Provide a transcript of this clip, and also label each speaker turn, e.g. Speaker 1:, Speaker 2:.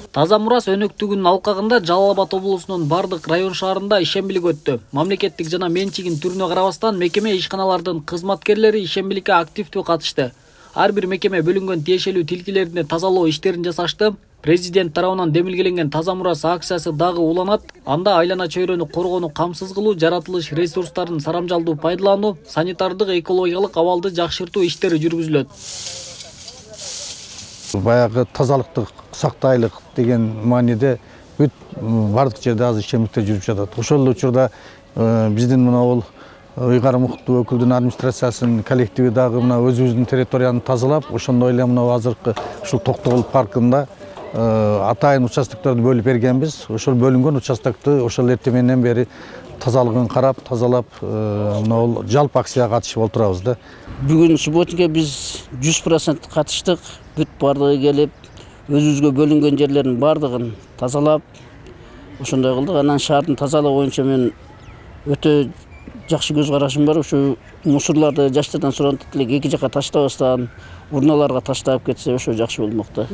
Speaker 1: Таза Мурас өнөктүгүнүн алкагында Жалал Абад облусунун бардык район шаарында ишембилик өттү. Мамлекеттик жана менчигин түрүнө карабастан мекеме ишканалардын кызматкерлери ишембиликке активдүү катышты. Ар бир мекеме бөлүнгөн тиешелүү тилкелерди тазалоо иштерин жасашты. Президент тарабынан демилгеленген Таза Мурас акциясы дагы уланат. Анда айлана чөйрөнү коргоону камсыз кылуу, жаратылыш ресурстарын сарамжалдуу пайдалануу, санитардык экологиялык абалды жакшыртуу иштери жүргүзүлөт.
Speaker 2: Баягы тазалыкты сактайлык деген мааниде бүт бардык жерде азыр ишемдиктер жүрүп жатат. Ошол учурда биздин мына бул ыйгарым укуктуу өкүлдүн администрациясынын коллективи дагы мына өзүбүздүн территорияны тазалап, ошондой эле мына азыркы ушул Токтогул паркында атайын участокторду бөлүп бергенбиз. Ошол бөлүнгөн участокты ошол эртең менен бери тазалыгын карап, тазалап, мына бул жалпы акцияга катышып отурабыз да.
Speaker 3: Бүгүн субботнике биз 100% катыштык. Бүт бардыгы келип, өзүбүзгө бөлүнгөн жерлердин бардыгын тазалап, ошондой кылдык. Анан шаардын тазалыгы боюнча мен өтө жакшы көз карашым бар. Ушу мусорларды жаштардан сурантып элек эки жакка таштабастан, урналарга таштап кетсе ошо жакшы болмок да.